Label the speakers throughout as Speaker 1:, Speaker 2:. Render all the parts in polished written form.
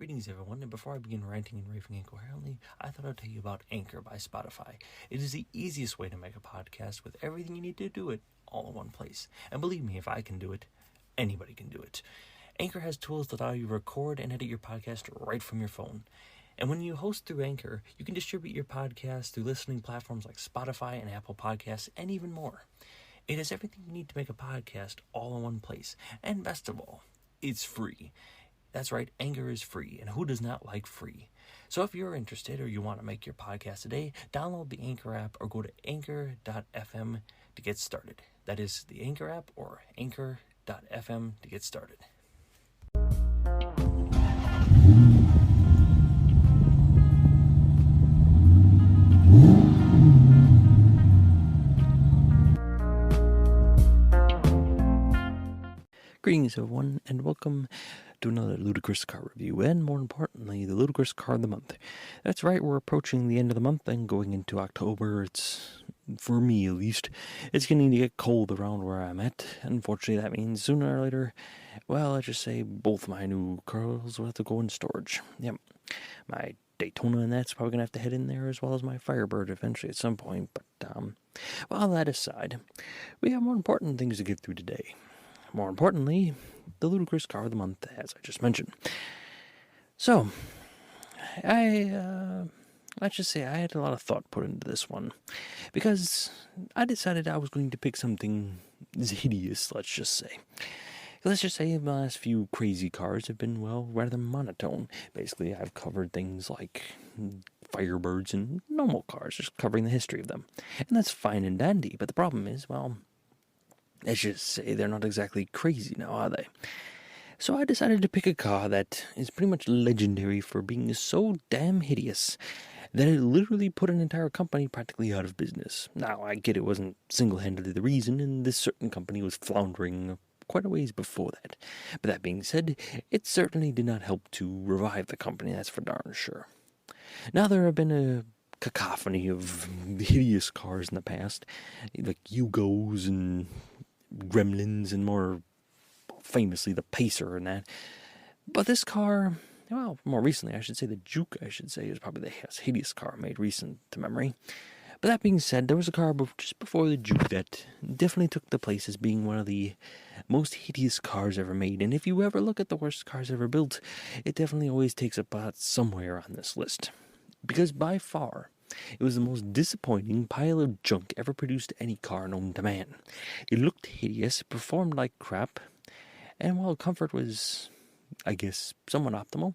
Speaker 1: Greetings, everyone, and before I begin ranting and raving incoherently, I thought I'd tell you about Anchor by Spotify. It is the easiest way to make a podcast with everything you need to do it all in one place. And believe me, if I can do it, anybody can do it. Anchor has tools that allow you to record and edit your podcast right from your phone. And when you host through Anchor, you can distribute your podcast through listening platforms like Spotify and Apple Podcasts, and even more. It has everything you need to make a podcast all in one place. And best of all, it's free. That's right, Anchor is free, and who does not like free? So if you're interested or you want to make your podcast today, download the Anchor app or go to anchor.fm to get started. That is the Anchor app or anchor.fm to get started. Greetings, everyone, and welcome to another Ludicrous car review, and more importantly, the Ludicrous car of the month. That's right, we're approaching the end of the month and going into October. It's, for me at least, it's getting to get cold around where I'm at. Unfortunately, that means sooner or later, well, let's just say both my new cars will have to go in storage. Yep, my Daytona and that's probably going to have to head in there, as well as my Firebird eventually at some point. But, well, that aside, we have more important things to get through today. More importantly, the Ludicrous car of the month, as I just mentioned. So, let's just say I had a lot of thought put into this one, because I decided I was going to pick something hideous, let's just say. Let's just say the last few crazy cars have been, well, rather monotone. Basically, I've covered things like Firebirds and normal cars, just covering the history of them. And that's fine and dandy, but the problem is, well, let's just say they're not exactly crazy now, are they? So I decided to pick a car that is pretty much legendary for being so damn hideous that it literally put an entire company practically out of business. Now, I get it wasn't single-handedly the reason, and this certain company was floundering quite a ways before that. But that being said, it certainly did not help to revive the company, that's for darn sure. Now, there have been a cacophony of hideous cars in the past, like Yugos and Gremlins, and more famously the Pacer and that. But this car, well, more recently I should say, the Juke, is probably the hideous car made recent to memory. But that being said, there was a car just before the Juke that definitely took the place as being one of the most hideous cars ever made. And if you ever look at the worst cars ever built, it definitely always takes a spot somewhere on this list. Because by far, it was the most disappointing pile of junk ever produced any car known to man. It looked hideous, performed like crap, and while comfort was, I guess, somewhat optimal,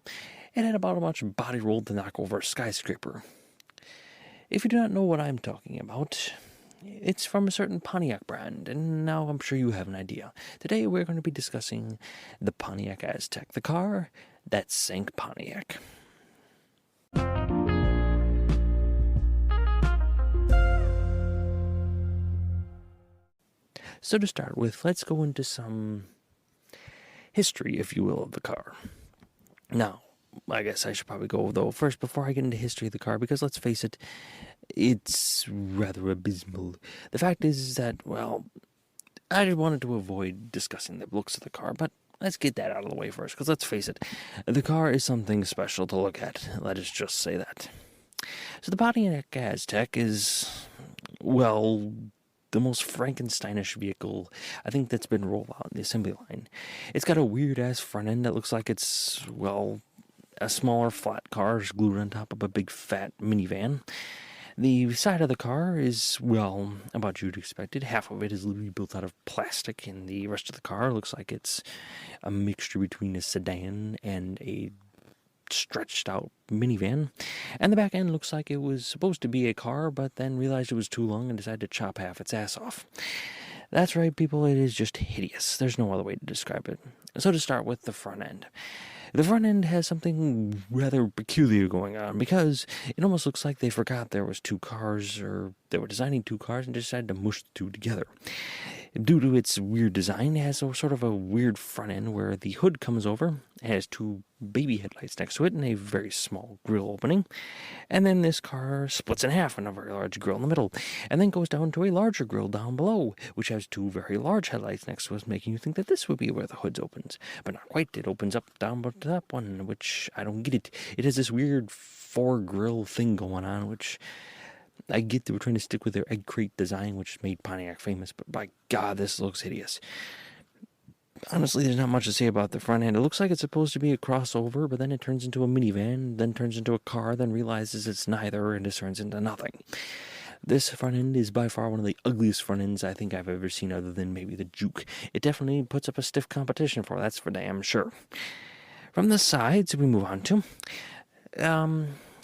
Speaker 1: it had about as much body roll to knock over a skyscraper. If you do not know what I'm talking about, it's from a certain Pontiac brand, and now I'm sure you have an idea. Today we're going to be discussing the Pontiac Aztek, the car that sank Pontiac. So to start with, let's go into some history, if you will, of the car. Now, I guess I should probably go, though, first before I get into history of the car, because let's face it, it's rather abysmal. The fact is that, well, I wanted to avoid discussing the looks of the car, but let's get that out of the way first, because let's face it, the car is something special to look at. Let us just say that. So the Pontiac Aztek is, well, the most Frankensteinish vehicle I think that's been rolled out in the assembly line. It's got a weird-ass front end that looks like it's, well, a smaller flat car glued on top of a big fat minivan. The side of the car is, well, about you'd expected. Half of it is literally built out of plastic, and the rest of the car looks like it's a mixture between a sedan and a stretched out minivan. And the back end looks like it was supposed to be a car, but then realized it was too long and decided to chop half its ass off. That's right, people, it is just hideous. There's no other way to describe it. So to start with the front end. The front end has something rather peculiar going on, because it almost looks like they forgot there was two cars, or they were designing two cars and decided to mush the two together. Due to its weird design, it has a sort of a weird front end where the hood comes over, it has two baby headlights next to it and a very small grille opening. And then this car splits in half in a very large grille in the middle, and then goes down to a larger grille down below, which has two very large headlights next to it, making you think that this would be where the hood opens. But not quite. It opens up down but that one, which I don't get it. It has this weird four grille thing going on, which I get they were trying to stick with their egg crate design, which made Pontiac famous, but by God, this looks hideous. Honestly, there's not much to say about the front end. It looks like it's supposed to be a crossover, but then it turns into a minivan, then turns into a car, then realizes it's neither, and it turns into nothing. This front end is by far one of the ugliest front ends I think I've ever seen, other than maybe the Juke. It definitely puts up a stiff competition for it, that's for damn sure. From the sides, we move on to...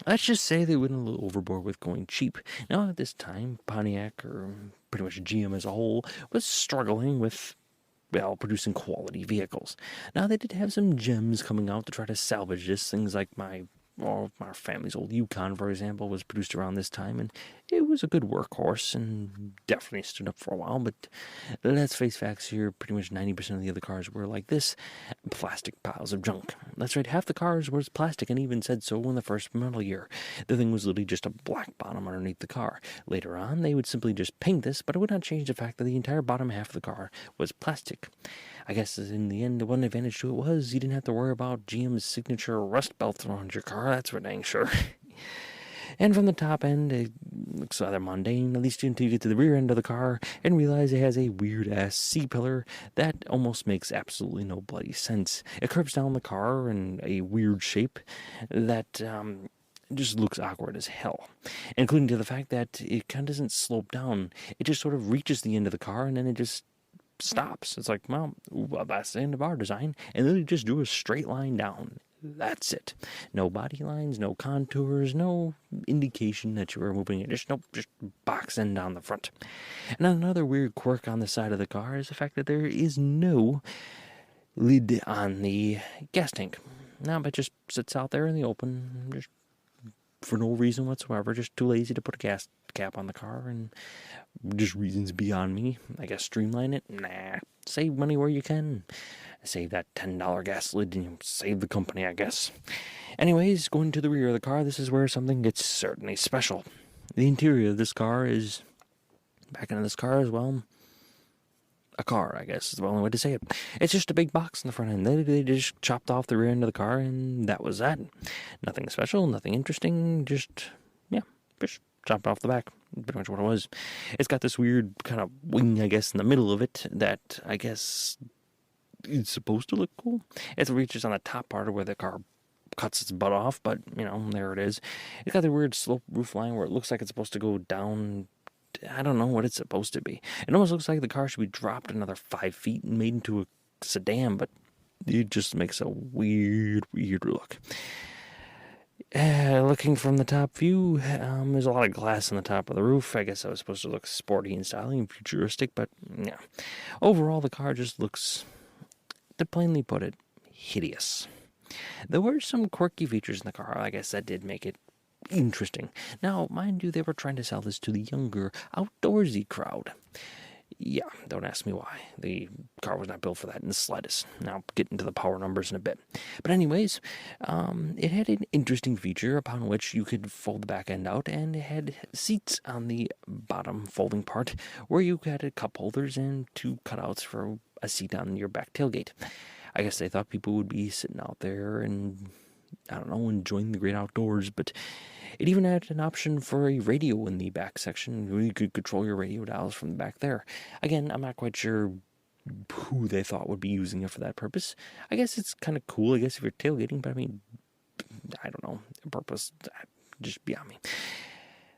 Speaker 1: let's just say they went a little overboard with going cheap. Now, at this time, Pontiac, or pretty much GM as a whole, was struggling with, well, producing quality vehicles. Now, they did have some gems coming out to try to salvage this. Things like my family's old Yukon, for example, was produced around this time, and it was a good workhorse and definitely stood up for a while. But let's face facts here, pretty much 90% of the other cars were like this, plastic piles of junk. That's right, half the cars was plastic, and even said so in the first model year. The thing was literally just a black bottom underneath the car. Later on, they would simply just paint this, but it would not change the fact that the entire bottom half of the car was plastic. I guess in the end, the one advantage to it was you didn't have to worry about GM's signature rust belt around your car, that's for dang sure. And from the top end, it looks rather mundane, at least until you get to the rear end of the car and realize it has a weird-ass C-pillar that almost makes absolutely no bloody sense. It curves down the car in a weird shape that just looks awkward as hell, including to the fact that it kind of doesn't slope down. It just sort of reaches the end of the car, and then it just stops. It's like, well, that's the end of our design. And then it just drew a straight line down. That's it. No body lines, no contours, no indication that you were moving it. Just boxing down the front. And another weird quirk on the side of the car is the fact that there is no lid on the gas tank. No, it just sits out there in the open, just for no reason whatsoever, just too lazy to put a gas cap on the car, and just reasons beyond me. I guess streamline it? Nah. Save money where you can. Save that $10 gas lid and save the company, I guess. Anyways, going to the rear of the car, this is where something gets certainly special. The interior of this car is, back into this car as well, a car, I guess is the only way to say it. It's just a big box in the front end. They just chopped off the rear end of the car, and that was that. Nothing special, nothing interesting, just chopped off the back. Pretty much what it was. It's got this weird kind of wing, I guess, in the middle of it that I guess is supposed to look cool. It reaches on the top part of where the car cuts its butt off, but, there it is. It's got the weird slope roof line where it looks like it's supposed to go down. I don't know what it's supposed to be. It almost looks like the car should be dropped another 5 feet and made into a sedan, but it just makes a weird look. Looking from the top view, there's a lot of glass on the top of the roof. I guess I was supposed to look sporty and stylish and futuristic, but yeah. Overall, the car just looks, to plainly put it, hideous. There were some quirky features in the car, I guess, that did make it interesting. Now, mind you, they were trying to sell this to the younger, outdoorsy crowd. Yeah, don't ask me why. The car was not built for that in the slightest. Now, I'll get into the power numbers in a bit. But anyways, it had an interesting feature upon which you could fold the back end out, and it had seats on the bottom folding part where you had cup holders and 2 cutouts for a seat on your back tailgate. I guess they thought people would be sitting out there and, I don't know, enjoying the great outdoors, but it even had an option for a radio in the back section where you could control your radio dials from the back there. Again, I'm not quite sure who they thought would be using it for that purpose. I guess it's kind of cool, I guess, if you're tailgating, but I mean, I don't know, the purpose, just beyond me.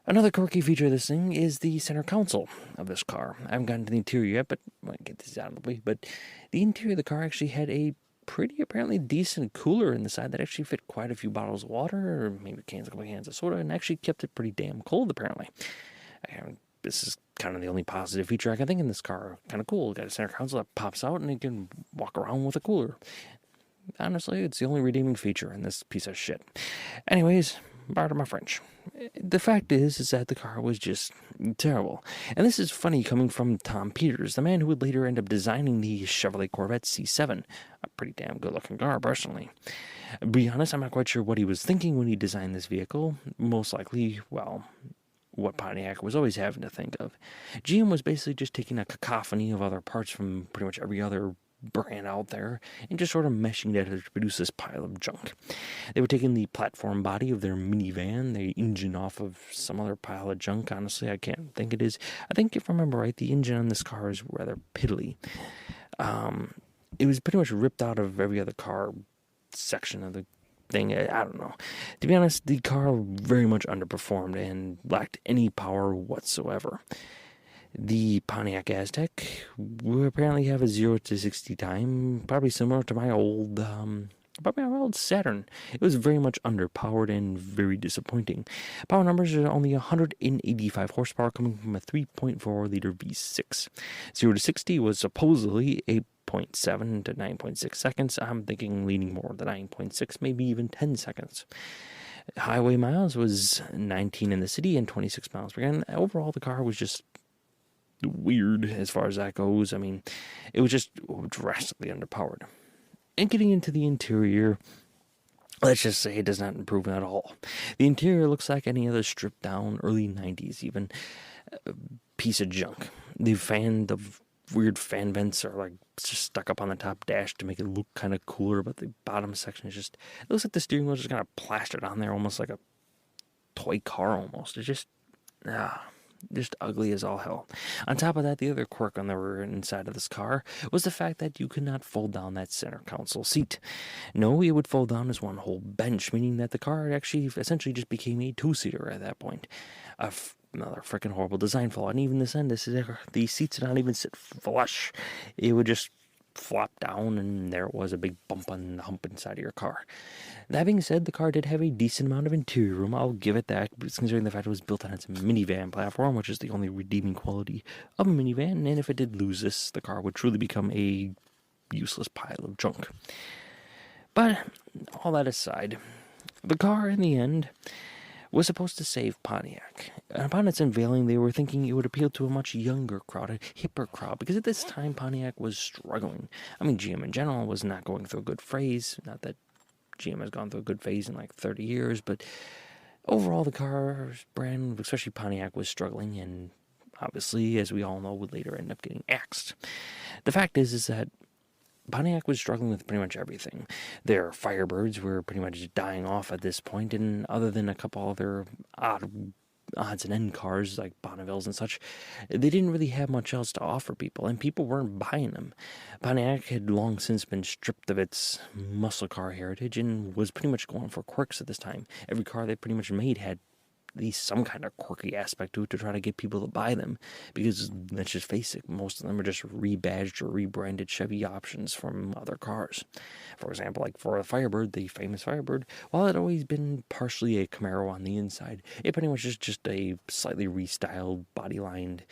Speaker 1: Another quirky feature of this thing is the center console of this car. I haven't gotten to the interior yet, but I want to get this out of the way. But the interior of the car actually had a pretty apparently decent cooler in the side that actually fit quite a few bottles of water, or maybe a couple of cans of soda, and actually kept it pretty damn cold, apparently. This is kind of the only positive feature I can think in this car. Kind of cool. Got a center console that pops out, and you can walk around with a cooler. Honestly, it's the only redeeming feature in this piece of shit. Anyways, pardon my French. The fact is that the car was just terrible. And this is funny coming from Tom Peters, the man who would later end up designing the Chevrolet Corvette C7. A pretty damn good-looking car, personally. To be honest, I'm not quite sure what he was thinking when he designed this vehicle. Most likely, well, what Pontiac was always having to think of. GM was basically just taking a cacophony of other parts from pretty much every other brand out there and just sort of meshing together to produce this pile of junk. They were taking the platform body of their minivan, the engine off of some other pile of junk. Honestly, I can't think it is. I think if I remember right, the engine on this car is rather piddly. It was pretty much ripped out of every other car section of the thing. I don't know. To be honest, the car very much underperformed and lacked any power whatsoever. The Pontiac Aztek will apparently have a 0 to 60 time, probably similar to my old Saturn. It was very much underpowered and very disappointing. Power numbers are only 185 horsepower coming from a 3.4 liter V6. 0 to 60 was supposedly 8.7 to 9.6 seconds. I'm thinking leaning more to 9.6, maybe even 10 seconds. Highway miles was 19 in the city and 26 miles per gallon. Overall, the car was just weird as far as that goes. I mean, it was just drastically underpowered. And getting into the interior, let's just say it does not improve at all. The interior looks like any other stripped down, early 90s even, piece of junk. The weird fan vents are like just stuck up on the top dash to make it look kind of cooler, but the bottom section is just, it looks like the steering wheel is just kind of plastered on there, almost like a toy car almost. It's just ugly as all hell. On top of that, the other quirk on the rear inside of this car was the fact that you could not fold down that center console seat. No, it would fold down as one whole bench, meaning that the car actually essentially just became a two-seater at that point. Another freaking horrible design flaw. And even the seats did not even sit flush. It would just flop down, and there was a big bump on the hump inside of your car. That being said, the car did have a decent amount of interior room. I'll give it that, considering the fact it was built on its minivan platform, which is the only redeeming quality of a minivan. And if it did lose this, the car would truly become a useless pile of junk. But all that aside, the car in the end was supposed to save Pontiac. And upon its unveiling, they were thinking it would appeal to a much younger crowd, a hipper crowd, because at this time, Pontiac was struggling. I mean, GM in general was not going through a good phase. Not that GM has gone through a good phase in like 30 years, but overall, the car's brand, especially Pontiac, was struggling, and obviously, as we all know, would later end up getting axed. The fact is that Pontiac was struggling with pretty much everything. Their Firebirds were pretty much dying off at this point, and other than a couple other odds and end cars like Bonnevilles and such, they didn't really have much else to offer people, and people weren't buying them. Pontiac had long since been stripped of its muscle car heritage and was pretty much going for quirks at this time. Every car they pretty much made had at least some kind of quirky aspect to it to try to get people to buy them, because let's just face it, most of them are just rebadged or rebranded Chevy options from other cars. For example, like for the Firebird, the famous Firebird, while it had always been partially a Camaro on the inside, it pretty much is just a slightly restyled, body-lined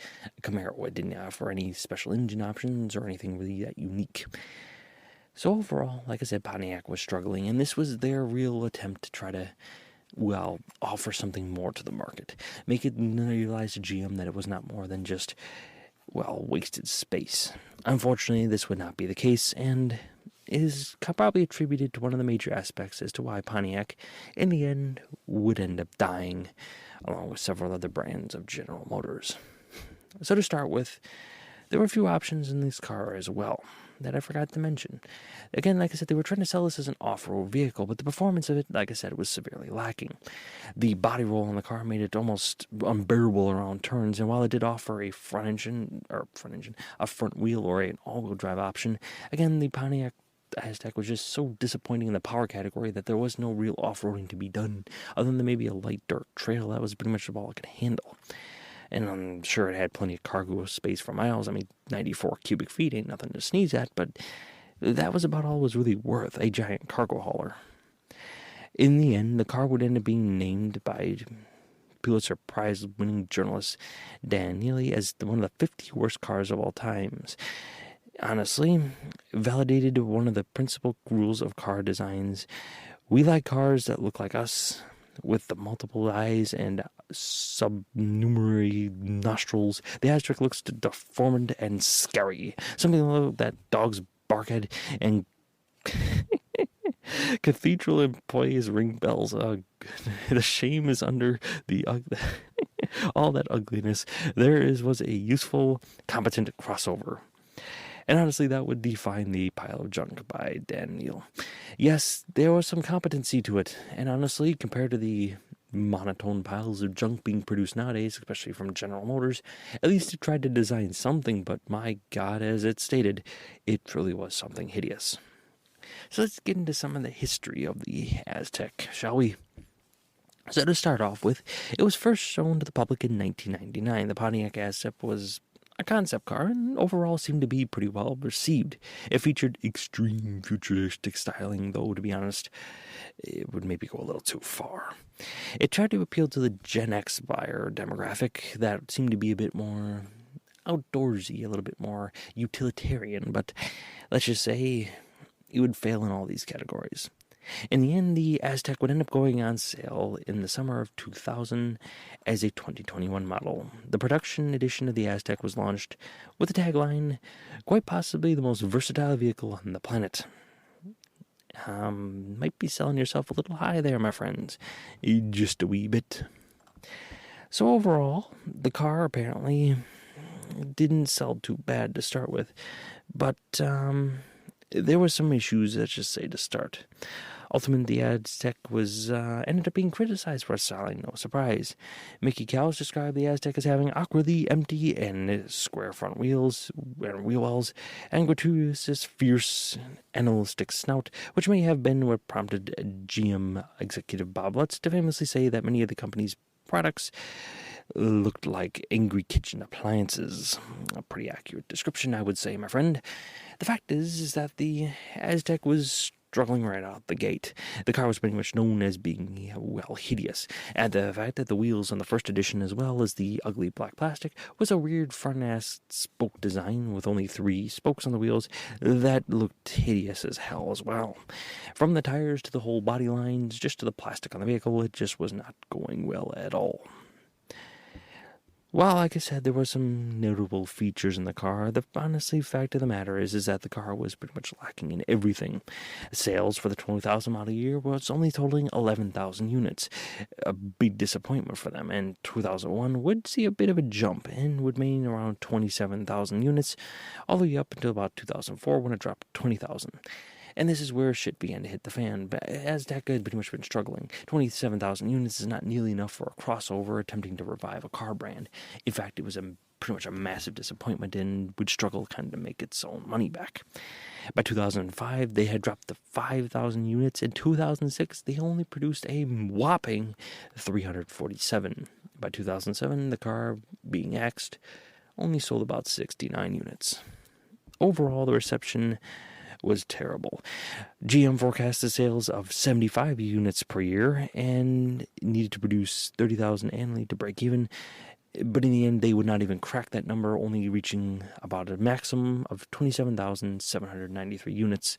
Speaker 1: Camaro. It didn't offer any special engine options or anything really that unique. So overall, like I said, Pontiac was struggling, and this was their real attempt to try to offer something more to the market. Make it realize to GM that it was not more than just, wasted space. Unfortunately, this would not be the case, and is probably attributed to one of the major aspects as to why Pontiac, in the end, would end up dying, along with several other brands of General Motors. So to start with, there were a few options in this car as well that I forgot to mention. Again, like I said, they were trying to sell this as an off-road vehicle, but the performance of it, like I said, was severely lacking. The body roll on the car made it almost unbearable around turns, and while it did offer a front wheel or an all-wheel drive option, again, the Pontiac Aztek was just so disappointing in the power category that there was no real off-roading to be done, other than maybe a light dirt trail. That was pretty much all it could handle. And I'm sure it had plenty of cargo space for miles. I mean, 94 cubic feet ain't nothing to sneeze at, but that was about all it was really worth, a giant cargo hauler. In the end, the car would end up being named by Pulitzer Prize-winning journalist Dan Neely as one of the 50 worst cars of all times. Honestly, validated one of the principal rules of car designs. We like cars that look like us, With the multiple eyes and supernumerary nostrils, the Aztek looks deformed and scary. Something that dogs bark at and cathedral employees ring bells. The shame is under the all that ugliness. Was a useful, competent crossover. And honestly, that would define the pile of junk by Dan Neal. Yes, there was some competency to it, and honestly, compared to the monotone piles of junk being produced nowadays, especially from General Motors, at least it tried to design something, but my God, as it stated, it truly was something hideous. So let's get into some of the history of the Aztek, shall we? So to start off with, it was first shown to the public in 1999. The Pontiac Aztek was a concept car and overall seemed to be pretty well received. It featured extreme futuristic styling, though to be honest, it would maybe go a little too far. It tried to appeal to the Gen X buyer demographic that seemed to be a bit more outdoorsy, a little bit more utilitarian, but let's just say it would fail in all these categories. In the end, the Aztek would end up going on sale in the summer of 2000 as a 2021 model. The production edition of the Aztek was launched with the tagline, "Quite possibly the most versatile vehicle on the planet." Might be selling yourself a little high there, my friends. Just a wee bit. So overall, the car apparently didn't sell too bad to start with, but there were some issues, let's just say, to start. Ultimately, the Aztek was ended up being criticized for styling, no surprise. Mickey Cowles described the Aztek as having awkwardly empty and square front wheels and wheel wells, and gratuitous, fierce, animalistic snout, which may have been what prompted GM executive Bob Lutz to famously say that many of the company's products looked like angry kitchen appliances. A pretty accurate description, I would say, my friend. The fact is that the Aztek was struggling right out the gate. The car was pretty much known as being, well, hideous. And the fact that the wheels on the first edition, as well as the ugly black plastic, was a weird front-ass spoke design with only 3 spokes on the wheels, that looked hideous as hell as well. From the tires to the whole body lines, just to the plastic on the vehicle, it just was not going well at all. Well, like I said, there were some notable features in the car. The honestly fact of the matter is that the car was pretty much lacking in everything. Sales for the 20,000 model year was only totaling 11,000 units. A big disappointment for them, and 2001 would see a bit of a jump and would remain around 27,000 units, all the way up until about 2004 when it dropped 20,000. And this is where shit began to hit the fan. But Aztek had pretty much been struggling. 27,000 units is not nearly enough for a crossover attempting to revive a car brand. In fact, it was pretty much a massive disappointment and would struggle kind of to make its own money back. By 2005, they had dropped to 5,000 units. In 2006, they only produced a whopping 347. By 2007, the car, being axed, only sold about 69 units. Overall, the reception was terrible. GM forecasted sales of 75 units per year and needed to produce 30,000 annually to break even. But in the end, they would not even crack that number, only reaching about a maximum of 27,793 units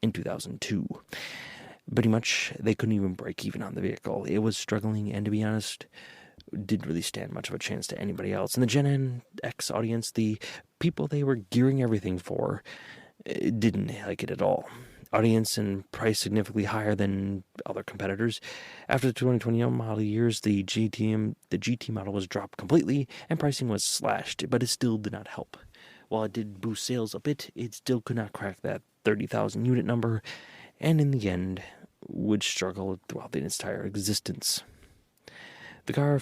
Speaker 1: in 2002. Pretty much, they couldn't even break even on the vehicle. It was struggling, and to be honest, didn't really stand much of a chance to anybody else. In the Gen X audience, the people they were gearing everything for didn't like it at all. Audience and price significantly higher than other competitors. After the 2021 model years, the GT model was dropped completely and pricing was slashed, but it still did not help. While it did boost sales a bit, it still could not crack that 30,000 unit number, and in the end would struggle throughout the entire existence. The car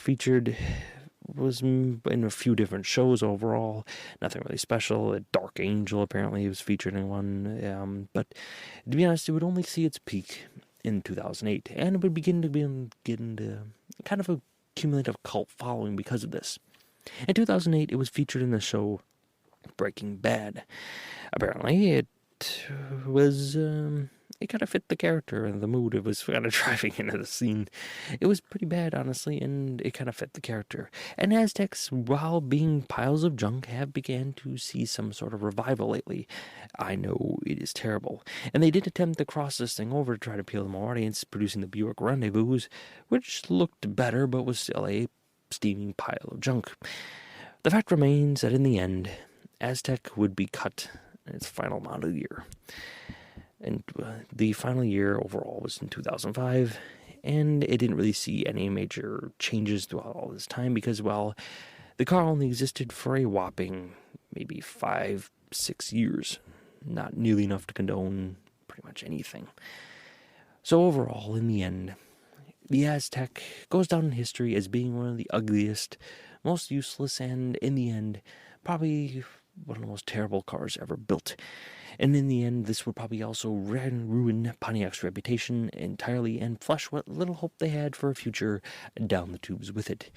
Speaker 1: was in a few different shows overall, nothing really special. A Dark Angel apparently was featured in one, but to be honest, it would only see its peak in 2008, and it would begin to get into kind of a cumulative cult following because of this. In 2008, it was featured in the show Breaking Bad. Apparently, it was it kind of fit the character and the mood it was kind of driving into the scene. It was pretty bad, honestly, and it kind of fit the character. And Aztecs, while being piles of junk, have began to see some sort of revival lately. I know it is terrible. And they did attempt to cross this thing over to try to appeal to more audience, producing the Buick Rendezvous, which looked better but was still a steaming pile of junk. The fact remains that in the end, Aztek would be cut in its final model year. And the final year overall was in 2005, and it didn't really see any major changes throughout all this time because, well, the car only existed for a whopping maybe 5-6 years. Not nearly enough to condone pretty much anything. So overall, in the end, the Aztek goes down in history as being one of the ugliest, most useless, and in the end, probably one of the most terrible cars ever built. And in the end, this would probably also ruin Pontiac's reputation entirely and flush what little hope they had for a future down the tubes with it.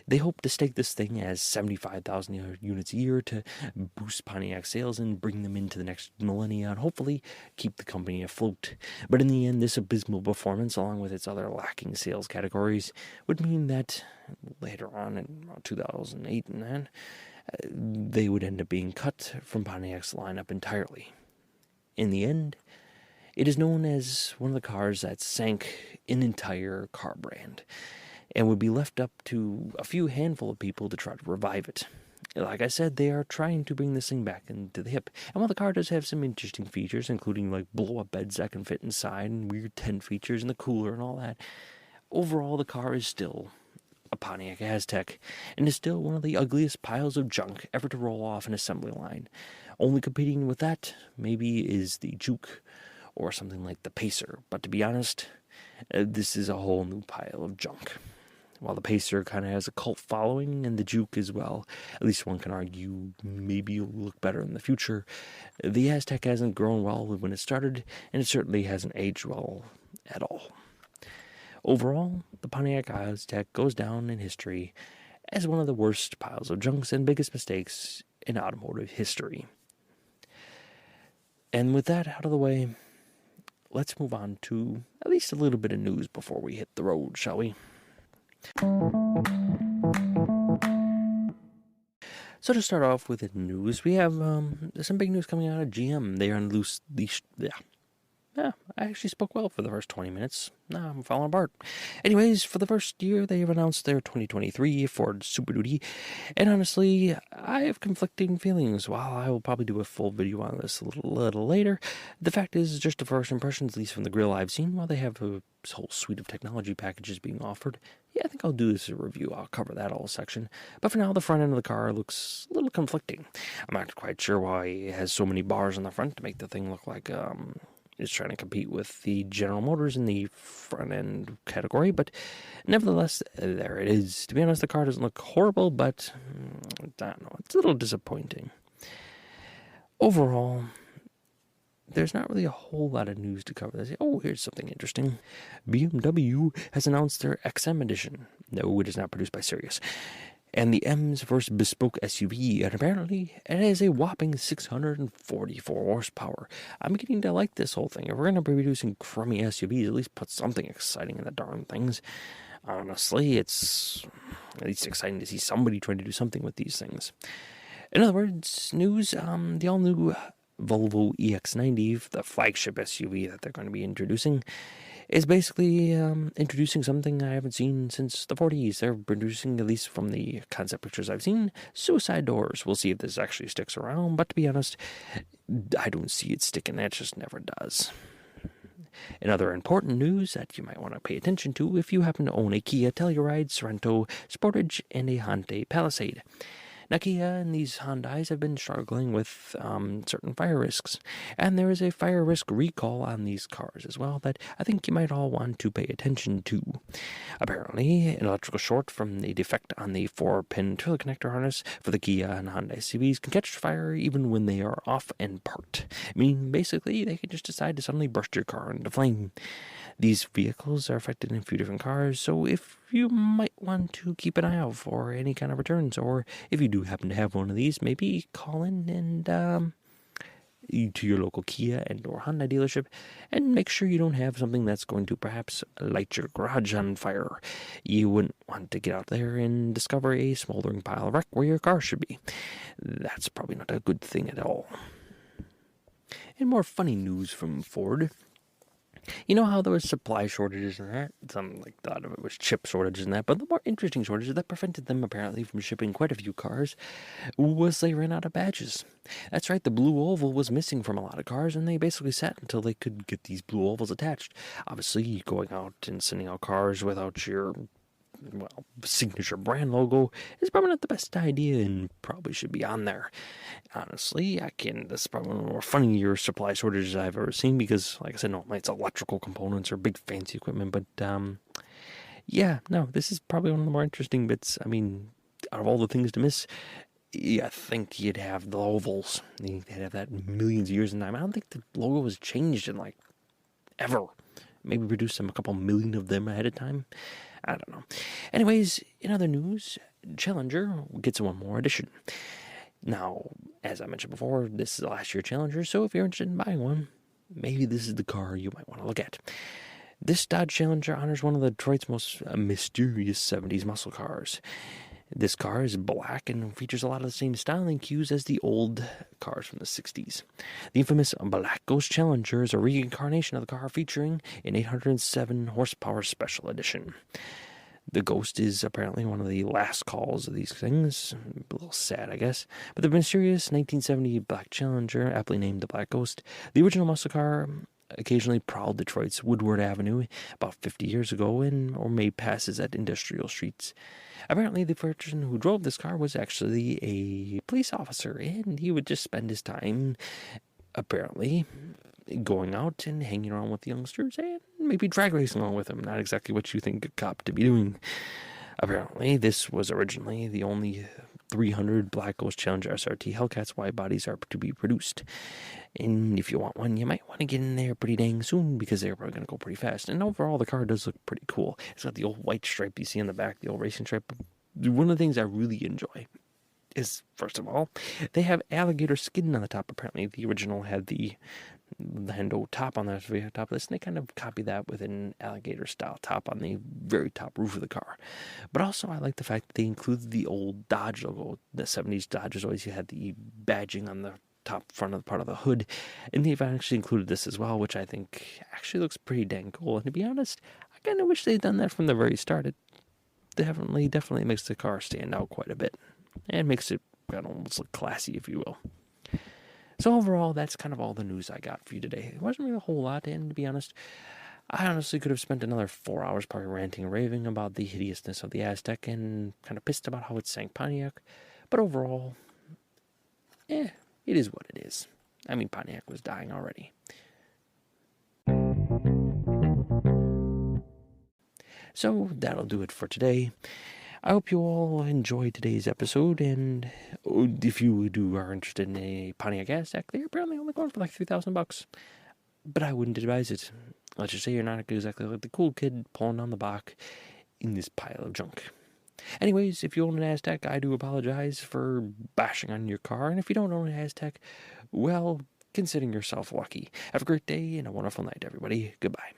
Speaker 1: They hope to stake this thing as 75,000 units a year to boost Pontiac sales and bring them into the next millennia and hopefully keep the company afloat. But in the end, this abysmal performance, along with its other lacking sales categories, would mean that later on in 2008 and 9, they would end up being cut from Pontiac's lineup entirely. In the end, it is known as one of the cars that sank an entire car brand and would be left up to a few handful of people to try to revive it. Like I said, they are trying to bring this thing back into the hip. And while the car does have some interesting features, including like blow-up beds that can fit inside and weird tent features and the cooler and all that, overall the car is still a Pontiac Aztek, and is still one of the ugliest piles of junk ever to roll off an assembly line. Only competing with that, maybe, is the Juke, or something like the Pacer. But to be honest, this is a whole new pile of junk. While the Pacer kind of has a cult following, and the Juke as well, at least one can argue maybe will look better in the future, the Aztek hasn't grown well when it started, and it certainly hasn't aged well at all. Overall, the Pontiac Aztek goes down in history as one of the worst piles of junks and biggest mistakes in automotive history. And with that out of the way, let's move on to at least a little bit of news before we hit the road, shall we? So to start off with the news, we have some big news coming out of GM. They are on loose leash. Yeah, I actually spoke well for the first 20 minutes. Now I'm falling apart. Anyways, for the first year, they have announced their 2023 Ford Super Duty. And honestly, I have conflicting feelings. While I will probably do a full video on this a little later, the fact is, just the first impressions, at least from the grill I've seen, while they have a whole suite of technology packages being offered, yeah, I think I'll do this as a review. I'll cover that whole section. But for now, the front end of the car looks a little conflicting. I'm not quite sure why it has so many bars on the front to make the thing look like is trying to compete with the General Motors in the front-end category, but nevertheless, there it is. To be honest, the car doesn't look horrible, but I don't know, it's a little disappointing. Overall, there's not really a whole lot of news to cover this. Oh, here's something interesting. BMW has announced their XM edition. No, it is not produced by Sirius. And the M's first bespoke SUV, and apparently it has a whopping 644 horsepower. I'm beginning to like this whole thing. If we're going to be producing crummy SUVs, at least put something exciting in the darn things. Honestly, it's at least exciting to see somebody trying to do something with these things. In other words, news, the all-new Volvo EX90, the flagship SUV that they're going to be introducing, is basically introducing something I haven't seen since the 40s. They're producing, at least from the concept pictures I've seen, suicide doors. We'll see if this actually sticks around, but to be honest, I don't see it sticking. That just never does. In other important news that you might want to pay attention to if you happen to own a Kia Telluride, Sorento, Sportage, and a Hyundai Palisade. Now, Kia and these Hyundais have been struggling with certain fire risks, and there is a fire risk recall on these cars as well that I think you might all want to pay attention to. Apparently, an electrical short from the defect on the 4-pin trailer connector harness for the Kia and Hyundai CVs can catch fire even when they are off and parked, meaning basically they can just decide to suddenly burst your car into flame. These vehicles are affected in a few different cars, so if you might want to keep an eye out for any kind of returns, or if you do happen to have one of these, maybe call in and to your local Kia and or Honda dealership and make sure you don't have something that's going to perhaps light your garage on fire. You wouldn't want to get out there and discover a smoldering pile of wreck where your car should be. That's probably not a good thing at all. And more funny news from Ford. You know how there was supply shortages and that? Some thought of it was chip shortages and that, but the more interesting shortages that prevented them apparently from shipping quite a few cars was they ran out of badges. That's right, the blue oval was missing from a lot of cars, and they basically sat until they could get these blue ovals attached. Obviously, going out and sending out cars without your signature brand logo is probably not the best idea and probably should be on there. Honestly, this is probably one of the more funnier supply shortages I've ever seen because, like I said, normally it's electrical components or big fancy equipment, but this is probably one of the more interesting bits. I mean, out of all the things to miss, I think you'd have the ovals. They'd have that millions of years in time. I don't think the logo was changed in ever. Maybe produce a couple million of them ahead of time. I don't know. Anyways, in other news, Challenger gets one more edition. Now, as I mentioned before, this is the last year Challenger, so if you're interested in buying one, maybe this is the car you might want to look at. This Dodge Challenger honors one of Detroit's most mysterious 70s muscle cars. This car is black and features a lot of the same styling cues as the old cars from the 60s. The infamous Black Ghost Challenger is a reincarnation of the car featuring an 807 horsepower special edition. The Ghost is apparently one of the last calls of these things. A little sad, I guess. But the mysterious 1970 Black Challenger, aptly named the Black Ghost, the original muscle car, occasionally prowled Detroit's Woodward Avenue about 50 years ago or made passes at industrial streets. Apparently, the person who drove this car was actually a police officer, and he would just spend his time, apparently, going out and hanging around with youngsters and maybe drag racing along with them. Not exactly what you think a cop to be doing. Apparently, this was originally the only 300 Black Ghost Challenger SRT Hellcats wide bodies are to be produced. And if you want one, you might want to get in there pretty dang soon because they're probably going to go pretty fast. And overall, the car does look pretty cool. It's got the old white stripe you see in the back, the old racing stripe. One of the things I really enjoy is, first of all, they have alligator skin on the top. Apparently, the original had the Hendo top on the very top of this, and they kind of copy that with an alligator-style top on the very top roof of the car. But also, I like the fact that they included the old Dodge logo. The 70s Dodgers always had the badging on the top front of the part of the hood, and they've actually included this as well, which I think actually looks pretty dang cool. And to be honest, I kind of wish they'd done that from the very start. It definitely makes the car stand out quite a bit, and makes it almost look classy, if you will. So overall, that's kind of all the news I got for you today. It wasn't really a whole lot, and to be honest, I honestly could have spent another 4 hours probably ranting and raving about the hideousness of the Aztek and kind of pissed about how it sank Pontiac. But overall, it is what it is. I mean, Pontiac was dying already. So that'll do it for today. I hope you all enjoyed today's episode, and if you are interested in a Pontiac Aztek, they're apparently only going for $3,000. But I wouldn't advise it. Let's just say you're not exactly like the cool kid pulling on the block in this pile of junk. Anyways, if you own an Aztek, I do apologize for bashing on your car. And if you don't own an Aztek, well, consider yourself lucky. Have a great day and a wonderful night, everybody. Goodbye.